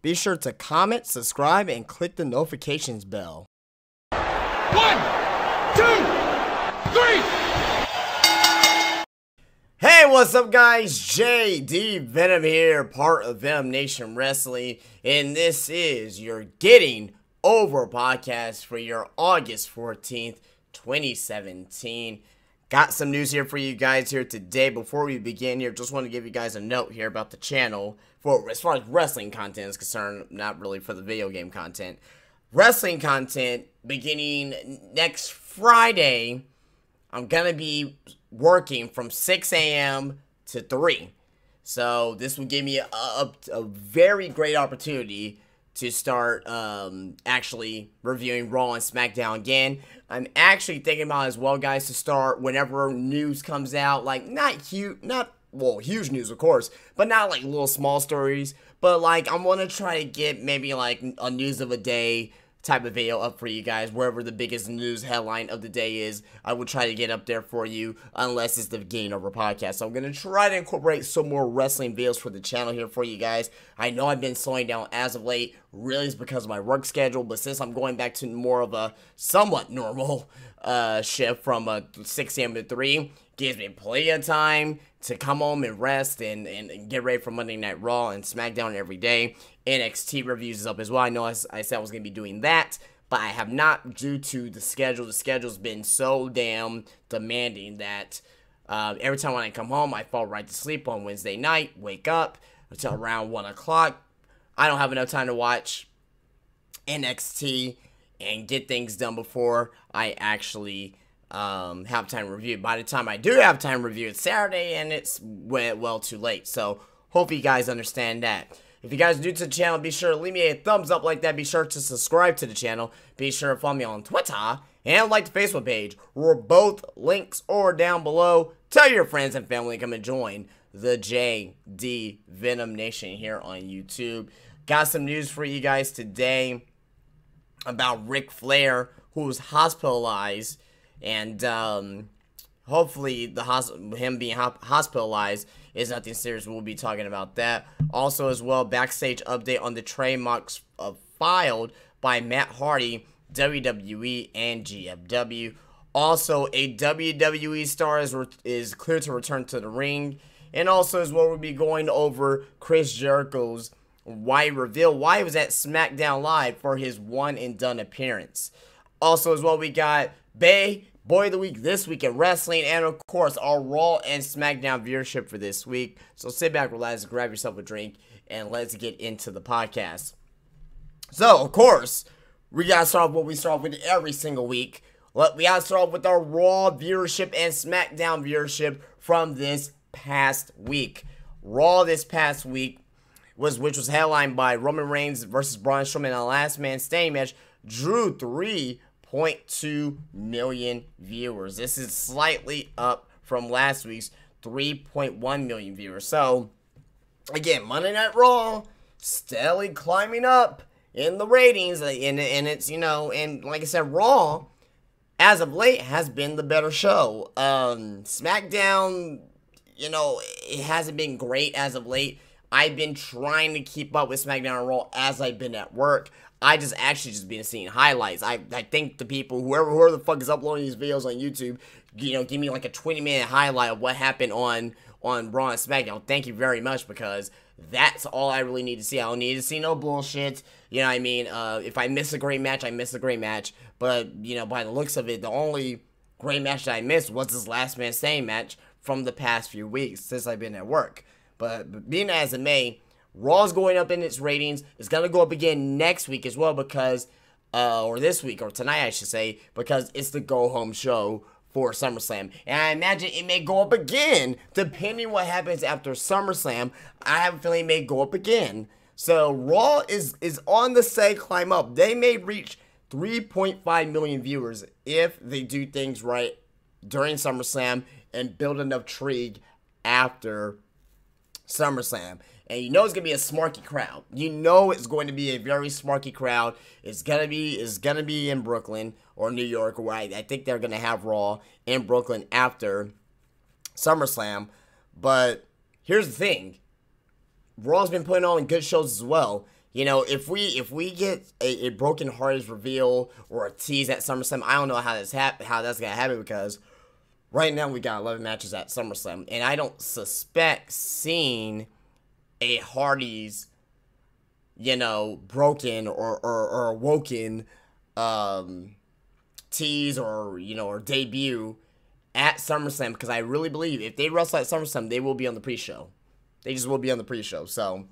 be sure to comment, subscribe, and click the notifications bell. 1, 2, 3. Hey, what's up guys? JD Venom here, part of Venom Nation Wrestling, and this is your Getting Over podcast for your August 14th, 2017. Got some news here for you guys here today. Before we begin here, just want to give you guys a note here about the channel for as far as wrestling content is concerned, not really for the video game content. Wrestling content beginning next Friday, I'm going to be working from 6 a.m. to 3. So this will give me a very great opportunity to start actually reviewing Raw and SmackDown again. I'm actually thinking about as well, guys, to start whenever news comes out, like not huge news, of course, but not like little small stories. But like I'm gonna try to get maybe like a news of a day type of video up for you guys, wherever the biggest news headline of the day is. I will try to get up there for you, unless it's the Getting Over podcast. So I'm going to try to incorporate some more wrestling videos for the channel here for you guys. I know I've been slowing down as of late, really it's because of my work schedule, but since I'm going back to more of a somewhat normal shift from 6 a.m. to 3, gives me plenty of time to come home and rest and get ready for Monday Night Raw and SmackDown every day. NXT reviews is up as well. I know I said I was going to be doing that, but I have not due to the schedule. The schedule's been so damn demanding that every time when I come home, I fall right to sleep on Wednesday night, wake up until around 1 o'clock. I don't have enough time to watch NXT and get things done before I actually have time to review. By the time I do have time to review, it's Saturday and it's well too late. So hope you guys understand that. If you guys are new to the channel, be sure to leave me a thumbs up like that. Be sure to subscribe to the channel. Be sure to follow me on Twitter and like the Facebook page, where both links are down below. Tell your friends and family to come and join the JD Venom Nation here on YouTube. Got some news for you guys today about Ric Flair, who was hospitalized. And hopefully him being hospitalized is nothing serious. We'll be talking about that. Also as well, backstage update on the trademarks filed by Matt Hardy, WWE, and GFW. Also, a WWE star is clear to return to the ring. And also as well, we'll be going over Chris Jericho's why reveal why he was at SmackDown Live for his one and done appearance. Also as well, we got Boy of the Week this week in wrestling, and of course our Raw and SmackDown viewership for this week. So sit back, relax, grab yourself a drink, and let's get into the podcast. So of course we gotta start off what we start off with every single week. We gotta start off with our Raw viewership and SmackDown viewership from this past week. Raw this past week which was headlined by Roman Reigns versus Braun Strowman in a last man standing match, drew 3.2 million viewers. This is slightly up from last week's 3.1 million viewers. So, again, Monday Night Raw steadily climbing up in the ratings, and it's, you know, and like I said, Raw, as of late, has been the better show. SmackDown, you know, it hasn't been great as of late. I've been trying to keep up with SmackDown and Raw as I've been at work. I just been seeing highlights. I think the people, whoever the fuck is uploading these videos on YouTube, you know, give me like a 20-minute highlight of what happened on Raw and SmackDown. Thank you very much, because that's all I really need to see. I don't need to see no bullshit. You know what I mean? If I miss a great match, I miss a great match. But, you know, by the looks of it, the only great match that I missed was this last man standing match from the past few weeks since I've been at work. But being as it may, Raw's going up in its ratings. It's going to go up again next week as well because, or this week, or tonight I should say, because it's the go-home show for SummerSlam. And I imagine it may go up again, depending what happens after SummerSlam. I have a feeling it may go up again. So Raw is on the steady climb up. They may reach 3.5 million viewers if they do things right during SummerSlam and build enough intrigue after SummerSlam. And you know it's going to be a smarky crowd. You know it's going to be a very smarky crowd. It's gonna be in Brooklyn or New York, where I think they're going to have Raw in Brooklyn after SummerSlam. But here's the thing. Raw's been putting on good shows as well. You know, if we get a Broken Hearted reveal or a tease at SummerSlam, I don't know how that's gonna happen, because right now we got 11 matches at SummerSlam, and I don't suspect seeing a Hardy's, you know, broken or awoken tease or, you know, or debut at SummerSlam, because I really believe if they wrestle at SummerSlam, they will be on the pre-show. They just will be on the pre-show. So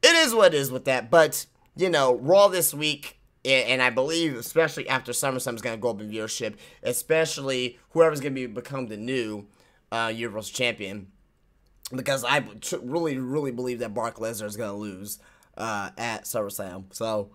it is what it is with that. But, you know, Raw this week, and I believe especially after SummerSlam is going to go up in viewership, especially whoever's going to become the new Universal Champion, because I really, really believe that Brock Lesnar is going to lose at SummerSlam. So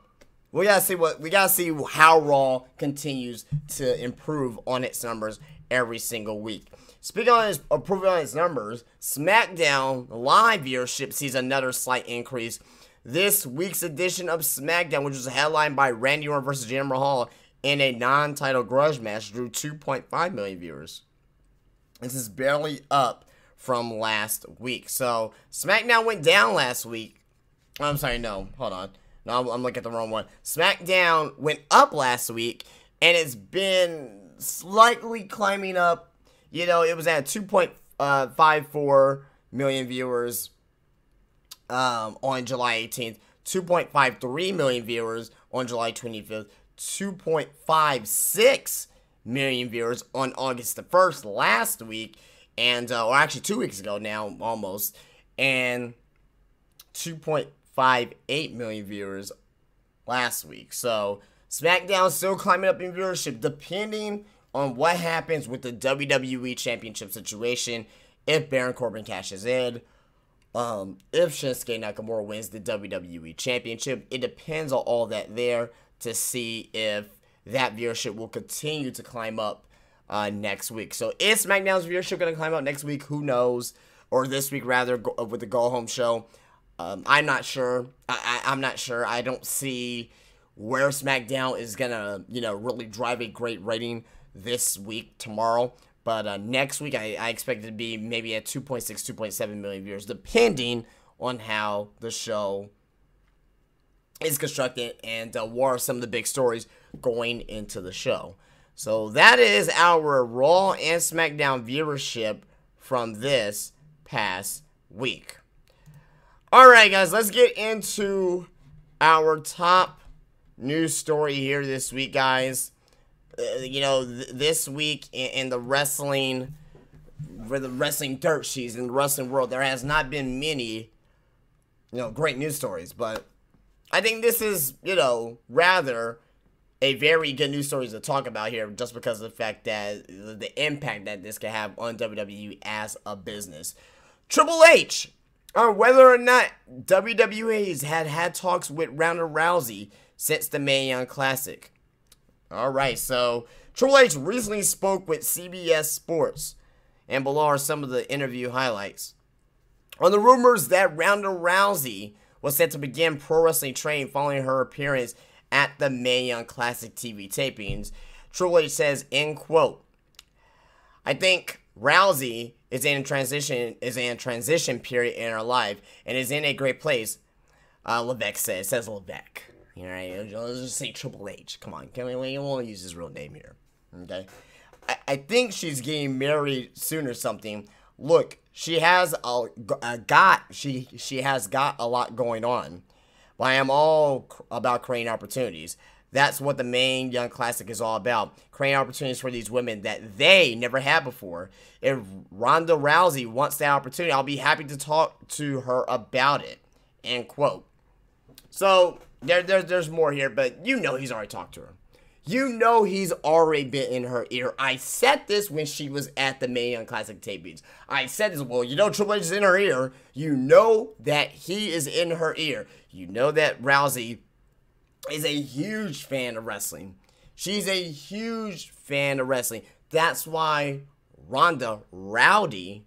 we gotta see how Raw continues to improve on its numbers every single week. Speaking on improving on its numbers, SmackDown live viewership sees another slight increase. This week's edition of SmackDown, which was headlined by Randy Orton versus Jinder Mahal in a non-title grudge match, drew 2.5 million viewers. This is barely up from last week. So SmackDown went down last week. I'm sorry, no, hold on. No, I'm looking at the wrong one. SmackDown went up last week, and it's been slightly climbing up. You know, it was at 2.54 million viewers on July 18th, 2.53 million viewers on July 25th, 2.56 million viewers on August the 1st last week, and or actually 2 weeks ago now, almost, and 2.58 million viewers last week. So SmackDown still climbing up in viewership, depending on what happens with the WWE Championship situation. If Baron Corbin cashes in, if Shinsuke Nakamura wins the WWE Championship, it depends on all that there to see if that viewership will continue to climb up next week. So is SmackDown's viewership going to climb up next week? Who knows? Or this week, rather, with the Go Home show. I'm not sure. I'm not sure. I don't see where SmackDown is going to, you know, really drive a great rating this week, tomorrow. But next week, I expect it to be maybe at 2.6, 2.7 million viewers, depending on how the show is constructed and what are some of the big stories going into the show. So that is our Raw and SmackDown viewership from this past week. Alright, guys, let's get into our top news story here this week, guys. You know, this week in the wrestling, for the wrestling dirt sheets in the wrestling world, there has not been many, you know, great news stories. But I think this is, you know, rather a very good news story to talk about here, just because of the fact that the impact that this can have on WWE as a business. Triple H, on whether or not WWE has had talks with Ronda Rousey since the Mae Young Classic. Alright, so Triple H recently spoke with CBS Sports, and below are some of the interview highlights. On the rumors that Ronda Rousey was set to begin pro wrestling training following her appearance at the Mae Young Classic TV tapings, Triple H says, end quote, I think Rousey is in a transition period in her life and is in a great place. Levesque says Levesque. All right, let's just say Triple H. Come on, we won't use his real name here. Okay, I think she's getting married soon or something. Look, she has she has got a lot going on, but I am all about creating opportunities. That's what the Mae Young Classic is all about. Creating opportunities for these women that they never had before. If Ronda Rousey wants that opportunity, I'll be happy to talk to her about it. End quote. So there's more here, but you know he's already talked to her. You know he's already been in her ear. I said this when she was at the Mae Young Classic tapings. I said this, well, you know Triple H is in her ear. You know that he is in her ear. You know that Rousey is a huge fan of wrestling. She's a huge fan of wrestling. That's why Ronda Rousey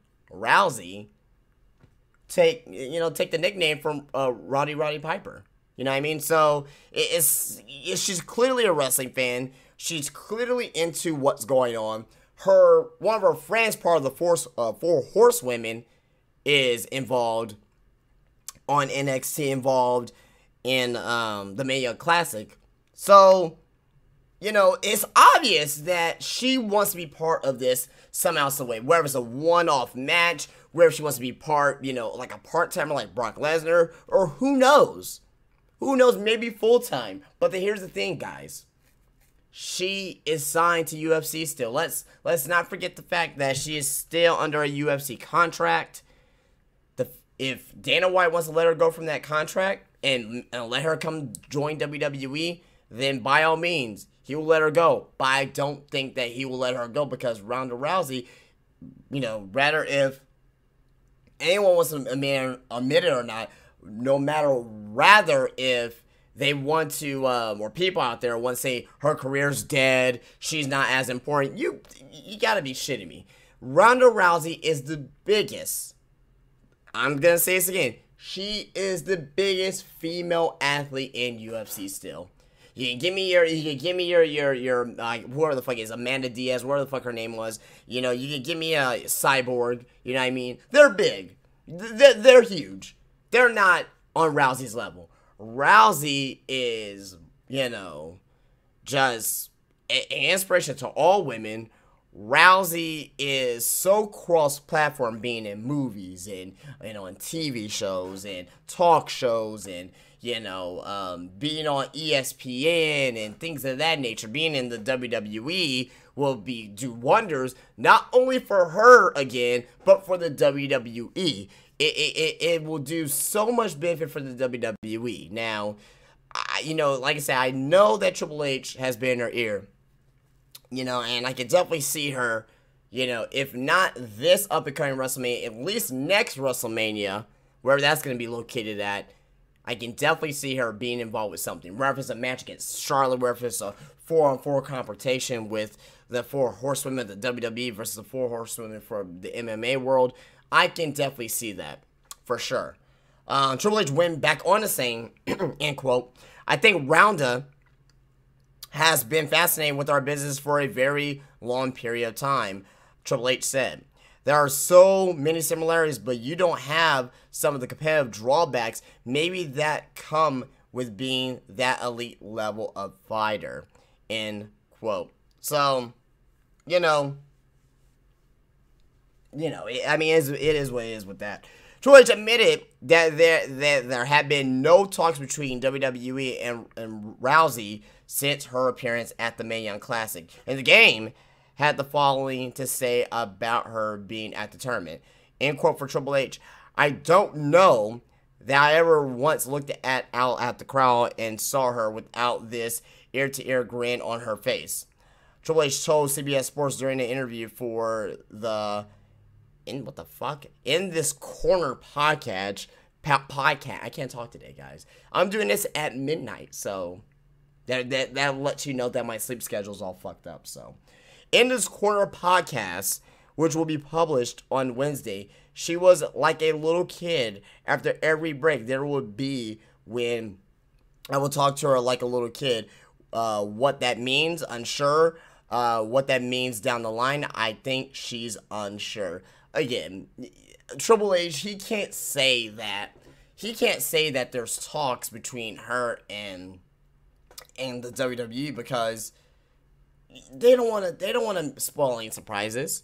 take the nickname from Roddy Piper. You know what I mean? So she's clearly a wrestling fan. She's clearly into what's going on. One of her friends, part of the Four Horsewomen, is involved on NXT, involved in the Mania Classic. So, it's obvious that she wants to be part of this somehow, some way. Whether it's a one-off match, whether she wants to be part, like a part-timer like Brock Lesnar, or who knows? Who knows, maybe full-time. But here's the thing, guys. She is signed to UFC still. Let's not forget the fact that she is still under a UFC contract. If Dana White wants to let her go from that contract and let her come join WWE, then by all means, he will let her go. But I don't think that he will let her go because Ronda Rousey, rather if anyone wants to admit it or not, rather if they want to, or people out there want to say her career's dead, she's not as important, you gotta be shitting me. Ronda Rousey is the biggest, I'm gonna say this again, she is the biggest female athlete in UFC still. You can give me your whoever the fuck is Amanda Diaz, whatever the fuck her name was. You can give me a Cyborg. You know what I mean? They're big. They're huge. They're not on Rousey's level. Rousey is, just an inspiration to all women. Rousey is so cross-platform, being in movies and, on TV shows and talk shows and, being on ESPN and things of that nature. Being in the WWE will do wonders, not only for her again, but for the WWE. It will do so much benefit for the WWE. Now, like I said, I know that Triple H has been in her ear, and I can definitely see her, if not this up-and-coming WrestleMania, at least next WrestleMania, wherever that's going to be located at, I can definitely see her being involved with something. Whether it's a match against Charlotte, whether it's a 4-on-4 confrontation with the 4 horsewomen of the WWE versus the 4 horsewomen for the MMA world, I can definitely see that, for sure. Triple H went back on to saying, end quote, I think Roundup has been fascinating with our business for a very long period of time, Triple H said. There are so many similarities, but you don't have some of the competitive drawbacks, maybe that come with being that elite level of fighter, end quote. So, it is what it is with that. Triple H admitted that there had been no talks between WWE and Rousey since her appearance at the Mae Young Classic. And the game had the following to say about her being at the tournament. End quote for Triple H. I don't know that I ever once looked out at the crowd and saw her without this ear-to-ear grin on her face. Triple H told CBS Sports during an interview for the In This Corner podcast. I can't talk today, guys. I'm doing this at midnight, so that lets you know that my sleep schedule's all fucked up. So, In This Corner podcast, which will be published on Wednesday, she was like a little kid. After every break, there would be when I will talk to her like a little kid. What that means, unsure. What that means down the line, I think she's unsure. Again, Triple H, he can't say that. He can't say that there's talks between her and the WWE because they don't want to spoil any surprises.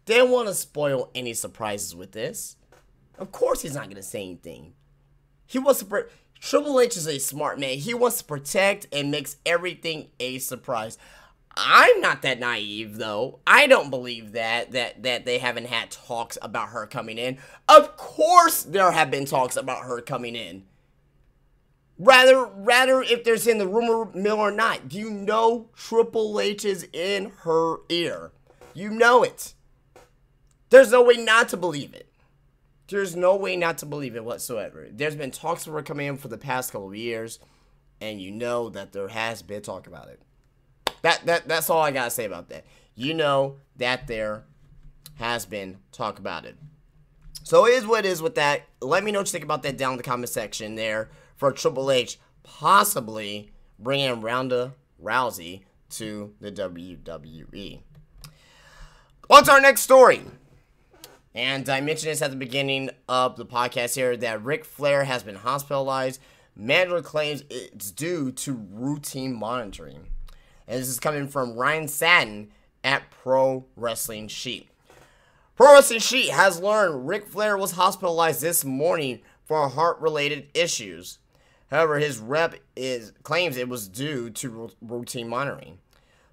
They don't want to spoil any surprises with this. Of course, he's not going to say anything. He wants to. Triple H is a smart man. He wants to protect and makes everything a surprise. I'm not that naive, though. I don't believe that they haven't had talks about her coming in. Of course there have been talks about her coming in. Rather if there's in the rumor mill or not. You know Triple H is in her ear. You know it. There's no way not to believe it. There's no way not to believe it whatsoever. There's been talks of her coming in for the past couple of years, and you know that there has been talk about it. That's all I gotta say about that. You know that there has been talk about it. So it is what it is with that. Let me know what you think about that down in the comment section there for Triple H possibly bringing Ronda Rousey to the WWE. On to our next story. And I mentioned this at the beginning of the podcast here that Ric Flair has been hospitalized Manager claims it's due to routine monitoring. And this is coming from Ryan Satin at Pro Wrestling Sheet. Pro Wrestling Sheet has learned Ric Flair was hospitalized this morning for heart-related issues. However, his rep claims it was due to routine monitoring.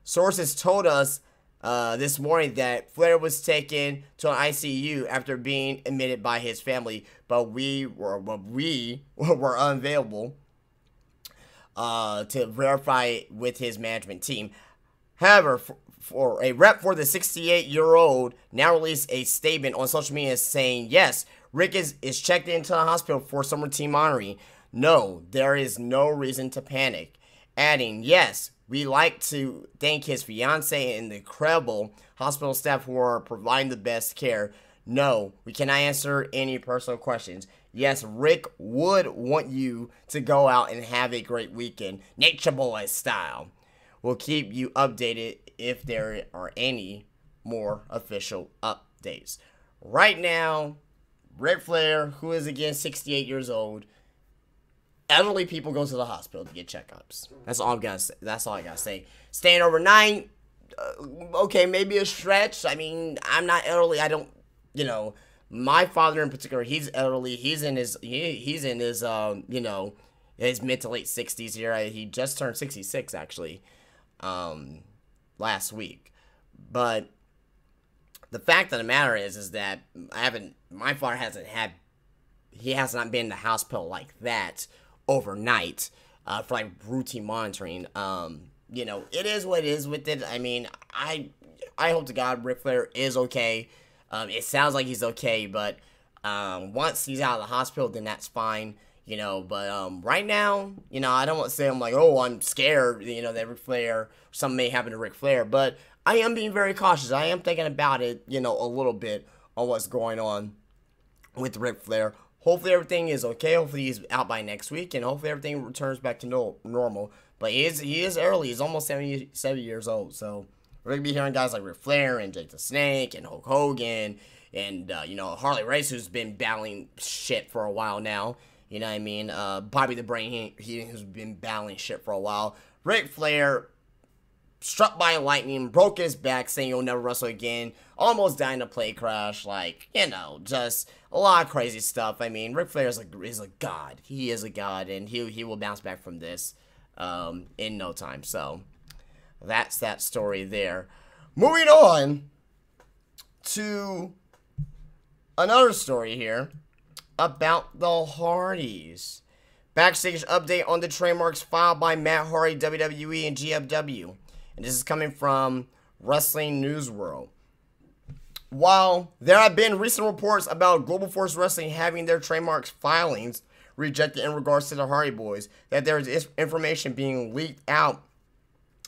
Sources told us this morning that Flair was taken to an ICU after being admitted by his family, but we were unavailable to verify with his management team. However, for a rep for the 68-year-old now released a statement on social media saying, yes, Rick is checked into the hospital for some routine monitoring. No, there is no reason to panic. Adding, yes, we like to thank his fiance and the incredible hospital staff who are providing the best care. No, we cannot answer any personal questions. Yes, Rick would want you to go out and have a great weekend, Nature Boy style. We'll keep you updated if there are any more official updates. Right now, Ric Flair, who is again 68 years old, elderly people go to the hospital to get checkups. That's all I'm gonna say. That's all I gotta say. Staying overnight, okay, maybe a stretch. I mean, I'm not elderly. I don't, my father in particular, he's elderly. He's in his his mid to late 60s here. He just turned 66 actually, last week. But the fact of the matter is that my father has not been in the hospital like that overnight for like routine monitoring. It is what it is with it. I mean, I hope to God Ric Flair is okay. It sounds like he's okay, but once he's out of the hospital, then that's fine. But right now, I don't want to say I'm like, oh, I'm scared, that Ric Flair, something may happen to Ric Flair, but I am being very cautious. I am thinking about it, a little bit on what's going on with Ric Flair. Hopefully everything is okay. Hopefully he's out by next week, and hopefully everything returns back to normal. But he is early. He's almost 70 years old, so we're going to be hearing guys like Ric Flair and Jake the Snake and Hulk Hogan and, Harley Race, who's been battling shit for a while now. You know what I mean? Bobby the Brain, who's been battling shit for a while. Ric Flair, struck by lightning, broke his back, saying he'll never wrestle again. Almost died in a plane crash. Just a lot of crazy stuff. I mean, Ric Flair is a god. He is a god, and he will bounce back from this in no time. So that's that story there. Moving on to another story here about the Hardys. Backstage update on the trademarks filed by Matt Hardy, WWE, and GFW. And this is coming from Wrestling News World. While there have been recent reports about Global Force Wrestling having their trademarks filings rejected in regards to the Hardy Boys, that there is information being leaked out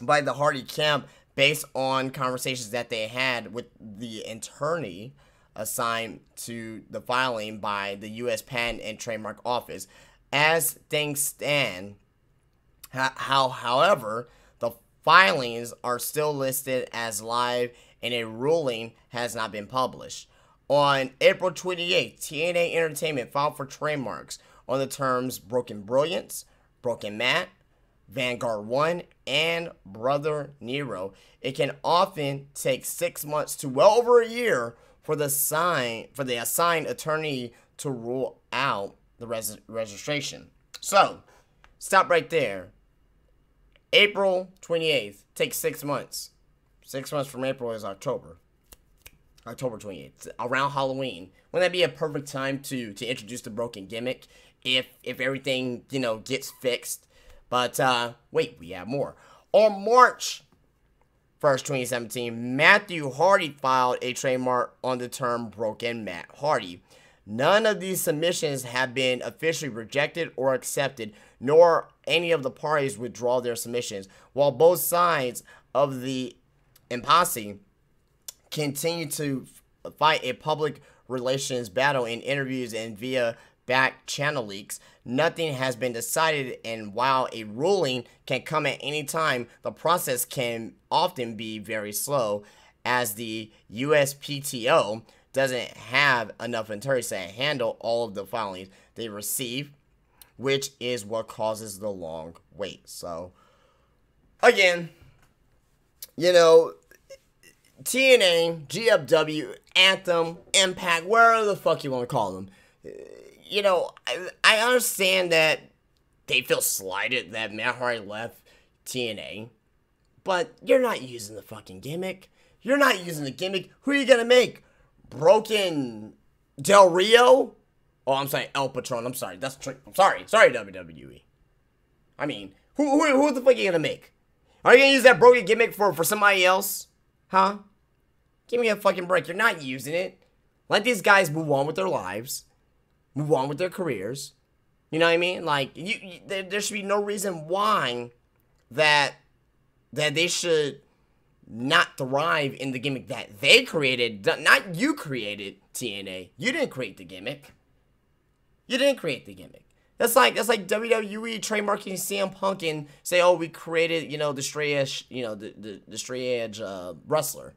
by the Hardy camp based on conversations that they had with the attorney assigned to the filing by the U.S. Patent and Trademark Office. As things stand, however, the filings are still listed as live and a ruling has not been published. On April 28th, TNA Entertainment filed for trademarks on the terms Broken Brilliance, Broken Matt, Vanguard 1, and Brother Nero. It can often take 6 months to well over a year for the assigned attorney to rule out the registration. So, stop right there. April 28th takes 6 months. 6 months from April is October. October 28th, around Halloween. Wouldn't that be a perfect time to introduce the broken gimmick if everything, gets fixed? But, wait, we have more. On March 1st, 2017, Matthew Hardy filed a trademark on the term Broken Matt Hardy. None of these submissions have been officially rejected or accepted, nor any of the parties withdraw their submissions, while both sides of the impasse continue to fight a public relations battle in interviews and via back channel leaks. Nothing has been decided, and while a ruling can come at any time, the process can often be very slow, as the USPTO doesn't have enough attorneys to handle all of the filings they receive. which is what causes the long wait. So, again, you know, TNA, GFW, Anthem, Impact, wherever the fuck you want to call them, you know, I understand that they feel slighted that Matt Hardy left TNA, but you're not using the fucking gimmick. You're not using the gimmick. Who are you going to make? Broken Del Rio? Oh, I'm sorry, El Patron. I'm sorry. I'm sorry, WWE. I mean, who the fuck are you going to make? Are you going to use that broken gimmick for somebody else? Huh? Give me a fucking break. You're not using it. Let these guys move on with their lives. Move on with their careers. You know what I mean? Like, there should be no reason why that they should not thrive in the gimmick that they created. Not you created TNA. You didn't create the gimmick. You didn't create the gimmick. That's like WWE trademarking CM Punk and say, oh, we created, you know, the straight edge, you know, the straight edge wrestler.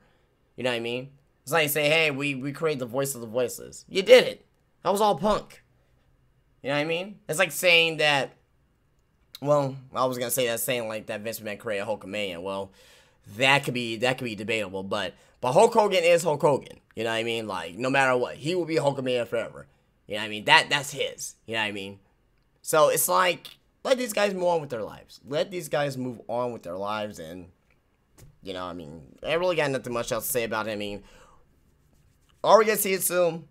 You know what I mean? It's like say, hey, we created the voice of the voiceless. You did it. That was all Punk. You know what I mean? It's like saying that, well, I was gonna say that saying like that Vince McMahon created Hulkamania. Well, that could be debatable, but Hulk Hogan is Hulk Hogan. You know what I mean? Like, no matter what, he will be Hulkamania forever. You know what I mean? That's his. You know what I mean? So it's like, let these guys move on with their lives. Let these guys move on with their lives, and you know, I mean, I really got nothing much else to say about it. I mean, are we gonna see it soon?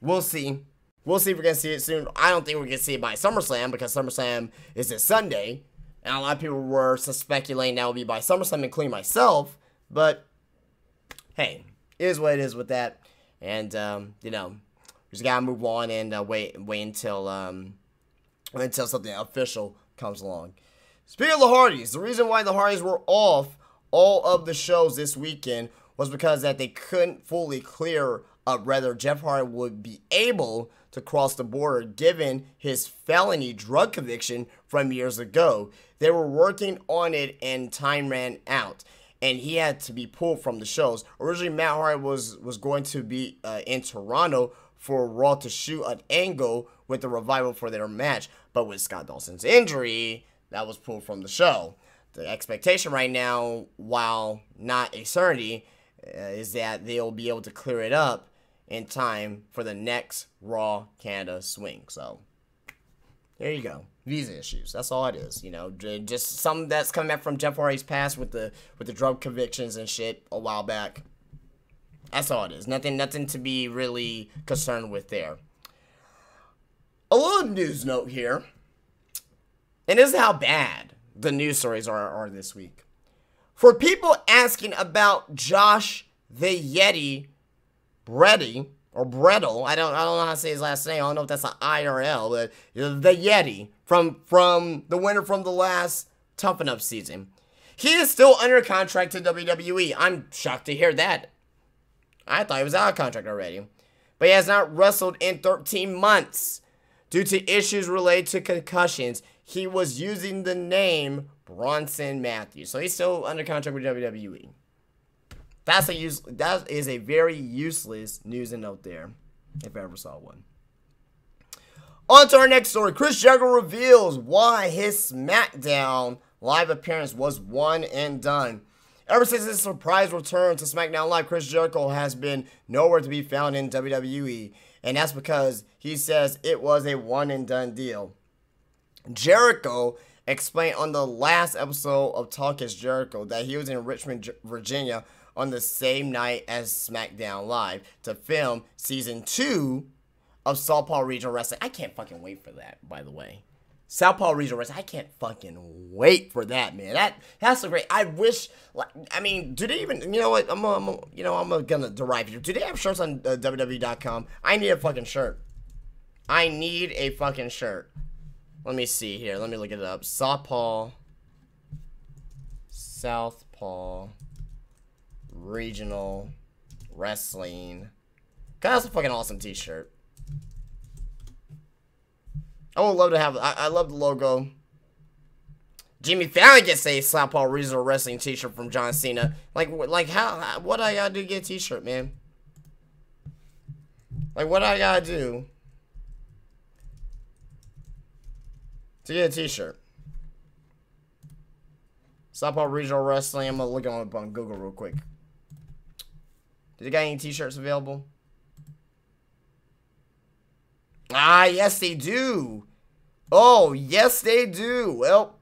We'll see. We'll see if we're gonna see it soon. I don't think we're gonna see it by SummerSlam because SummerSlam is this Sunday, and a lot of people were speculating that will be by SummerSlam, including myself. But hey, it is what it is with that, and you know, we just gotta move on and wait until something official comes along. Speaking of the Hardys, the reason why the Hardys were off all of the shows this weekend was because that they couldn't fully clear up whether Jeff Hardy would be able to cross the border given his felony drug conviction from years ago. They were working on it and time ran out, and he had to be pulled from the shows. Originally, Matt Hardy was going to be in Toronto for Raw to shoot an angle with the Revival for their match, but with Scott Dawson's injury, that was pulled from the show. The expectation right now, while not a certainty, is that they'll be able to clear it up in time for the next Raw Canada swing. So, there you go. Visa issues. That's all it is. You know, just something that's coming back from Jeff Hardy's past with the drug convictions and shit a while back. That's all it is. Nothing to be really concerned with there. A little news note here. And this is how bad the news stories are this week. For people asking about Josh the Yeti Bretty, or Brettle, I don't know how to say his last name. I don't know if that's an I or L, but the Yeti from the winner from the last Tough Enough season. He is still under contract to WWE. I'm shocked to hear that. I thought he was out of contract already. But he has not wrestled in 13 months due to issues related to concussions. He was using the name Bronson Matthews. So he's still under contract with WWE. That is a very useless news and note there, if I ever saw one. On to our next story. Chris Jericho reveals why his SmackDown live appearance was one and done. Ever since his surprise return to SmackDown Live, Chris Jericho has been nowhere to be found in WWE. And that's because he says it was a one and done deal. Jericho explained on the last episode of Talk is Jericho that he was in Richmond, Virginia on the same night as SmackDown Live to film season 2 of Southpaw Regional Wrestling. I can't fucking wait for that, by the way. Southpaw Regional Wrestling. I can't fucking wait for that, man. That's so great. I wish, I mean, do they even, you know what, I'm gonna derive here. Do they have shirts on WWE.com? I need a fucking shirt. I need a fucking shirt. Let me see here. Let me look it up. Southpaw Regional Wrestling. God, that's a fucking awesome t-shirt. I would love to have, I love the logo. Jimmy Fallon gets a Southpaw Regional Wrestling t-shirt from John Cena. Like how, what I gotta do to get a t-shirt, man? Like, what I gotta do? to get a t-shirt. Southpaw Regional Wrestling. I'm going to look it up on Google real quick. Did they got any t-shirts available? Ah, yes, they do. Oh, yes, they do. Well,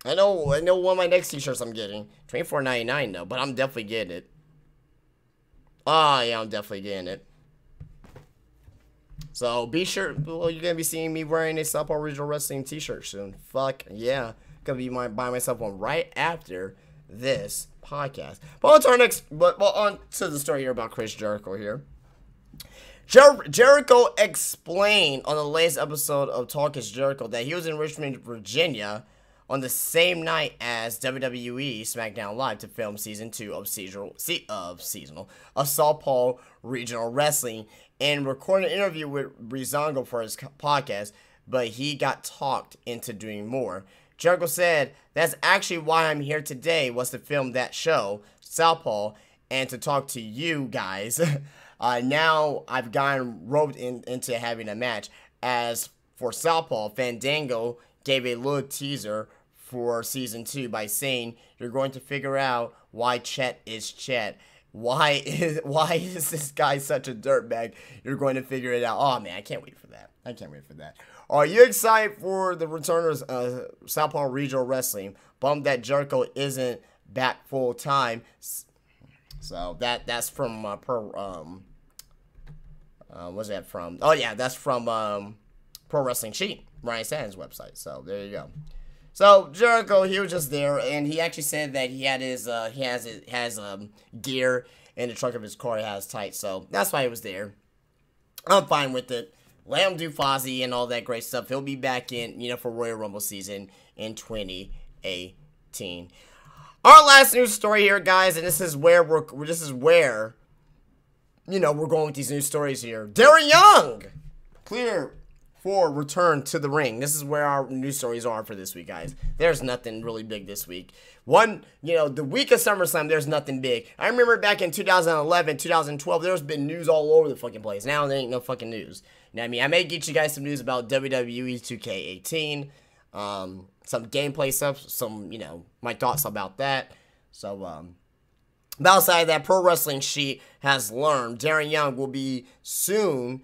I know one of my next t-shirts I'm getting. $24.99 though, but I'm definitely getting it. Oh, yeah, I'm definitely getting it. So, be sure, well, you're going to be seeing me wearing a Southpaw Regional Wrestling t-shirt soon. Fuck, yeah. Going to be buying myself one right after this podcast. But on to our next, on to the story here about Chris Jericho here. Jericho explained on the latest episode of Talk is Jericho that he was in Richmond, Virginia on the same night as WWE SmackDown Live to film season 2 of Southpaw Regional Wrestling and record an interview with Breezango for his podcast, but he got talked into doing more. Jericho said, "That's actually why I'm here today, was to film that show, Southpaw, and to talk to you guys." Now I've gotten roped into having a match. As for Southpaw, Fandango gave a little teaser for season 2 by saying, "You're going to figure out why Chet is Chet. Why is this guy such a dirtbag? You're going to figure it out." Oh man, I can't wait for that. I can't wait for that. Are you excited for the return of Southpaw Regional Wrestling? Bummed that Jericho isn't back full time. So that's from what's that from? Oh yeah, that's from Pro Wrestling Sheet, Ryan Satin's website. So there you go. So Jericho, he was just there, and he actually said that he had his has gear in the trunk of his car. He has tights, so that's why he was there. I'm fine with it. Let him do Fozzy and all that great stuff. He'll be back in, for Royal Rumble season in 2018. Our last news story here, guys, and this is where we're going with these news stories here. Darren Young clear for return to the ring. This is where our news stories are for this week, guys. There's nothing really big this week. The week of SummerSlam, there's nothing big. I remember back in 2011, 2012, there's been news all over the fucking place. Now there ain't no fucking news. You know what I mean? I may get you guys some news about WWE 2K18, some gameplay stuff, some, my thoughts about that. So, but outside of that, Pro Wrestling Sheet has learned Darren Young will be soon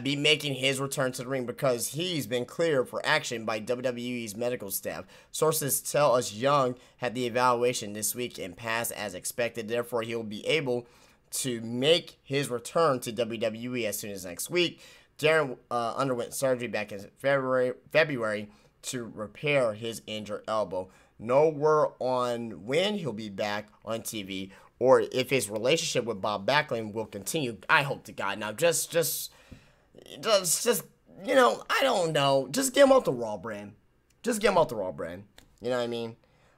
be making his return to the ring because he's been cleared for action by WWE's medical staff. Sources tell us Young had the evaluation this week and passed as expected. Therefore, he'll be able to make his return to WWE as soon as next week. Darren underwent surgery back in February to repair his injured elbow. No word on when he'll be back on TV or if his relationship with Bob Backlund will continue. I hope to God. Now, just I don't know. Just get him off the Raw brand. Just get him off the Raw brand. You know what I mean?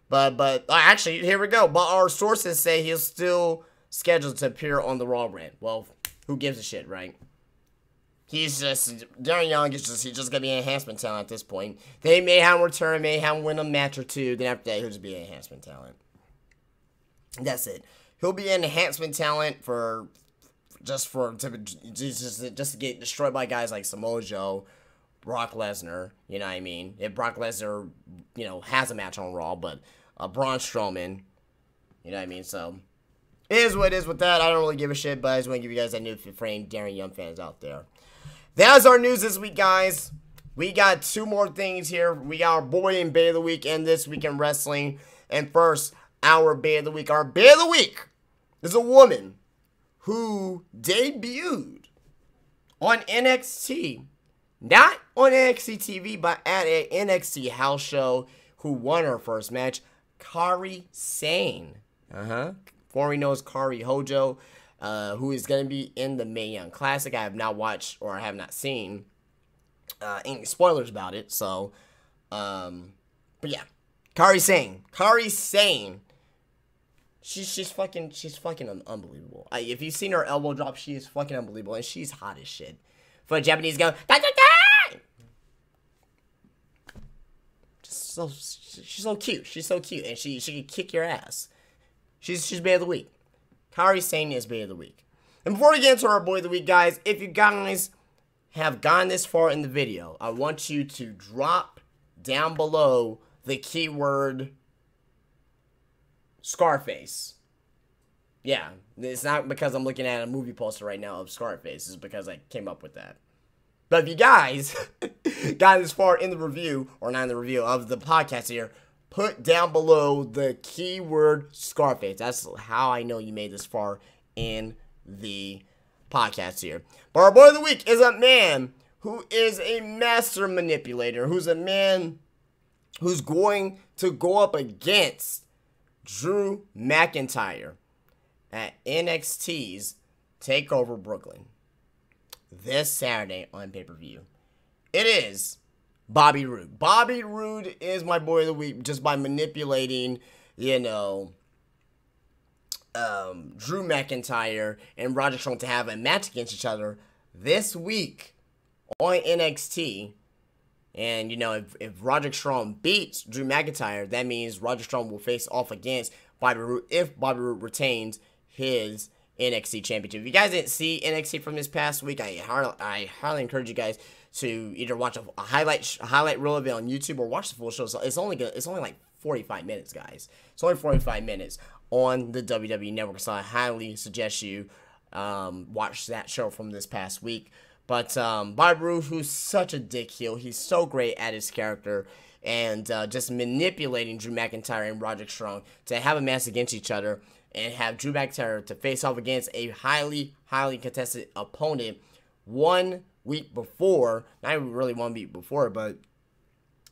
But actually, here we go. But our sources say he's still scheduled to appear on the Raw brand. Well, who gives a shit, right? Darren Young he's just gonna be an enhancement talent at this point. They may have him return, may have him win a match or two, then after that he'll just be an enhancement talent. That's it. He'll be an enhancement talent just to get destroyed by guys like Samoa Joe, Brock Lesnar, you know what I mean? If Brock Lesnar, has a match on Raw, but Braun Strowman, you know what I mean? So it is what it is with that. I don't really give a shit, but I just want to give you guys that news for any Darren Young fans out there. That's our news this week, guys. We got 2 more things here. We got our boy and Bay of the Week and This Week in Wrestling. And first, our Bay of the Week. Our Bay of the Week is a woman who debuted on NXT. Not on NXT TV, but at an NXT house show, who won her first match, Kairi Sane. Formerly known as Kairi Hojo. Who is going to be in the Mae Young Classic. I have not watched or I have not seen any spoilers about it. So, but yeah, Kairi Sane. She's fucking unbelievable. If you've seen her elbow drop, she is fucking unbelievable, and she's hot as shit. For a Japanese girl, she's so cute. She's so cute, and she can kick your ass. She's Bay of the Week. Kairi Sane is Bay of the Week. And before we get into our Boy of the Week, guys, if you guys have gone this far in the video, I want you to drop down below the keyword Scarface. Yeah, it's not because I'm looking at a movie poster right now of Scarface. It's because I came up with that. But if you guys got this far in the review, or not in the review of the podcast here, put down below the keyword Scarface. That's how I know you made this far in the podcast here. But our boy of the week is a man who is a master manipulator, who's a man who's going to go up against Drew McIntyre at NXT's TakeOver Brooklyn this Saturday on pay-per-view. It is Bobby Roode. Bobby Roode is my boy of the week just by manipulating, Drew McIntyre and Roderick Strong to have a match against each other this week on NXT. And, if Roderick Strong beats Drew McIntyre, that means Roderick Strong will face off against Bobby Roode if Bobby Roode retains his NXT championship. If you guys didn't see NXT from this past week, I highly encourage you guys to either watch a highlight reel of it on YouTube or watch the full show. So it's only like 45 minutes, guys. It's only 45 minutes on the WWE Network. So I highly suggest you watch that show from this past week. But Bobby Roode, who's such a dick heel, he's so great at his character and just manipulating Drew McIntyre and Roderick Strong to have a match against each other and have Drew McIntyre to face off against a highly contested opponent 1 week before, not even really 1 week before, but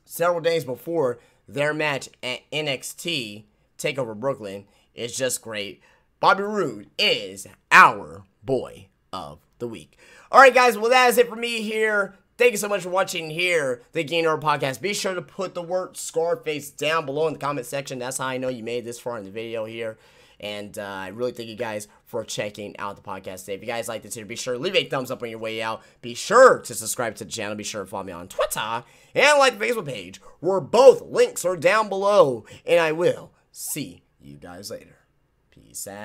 several days before their match at NXT TakeOver Brooklyn is just great. Bobby Roode is our boy of the week. All right, guys, well, that is it for me here. Thank you so much for watching here, the Getting Over podcast. Be sure to put the word Scarface down below in the comment section. That's how I know you made this far in the video here. And I really thank you guys for checking out the podcast today. If you guys like this here, be sure to leave a thumbs up on your way out. Be sure to subscribe to the channel. Be sure to follow me on Twitter and like the Facebook page, where both links are down below. And I will see you guys later. Peace out.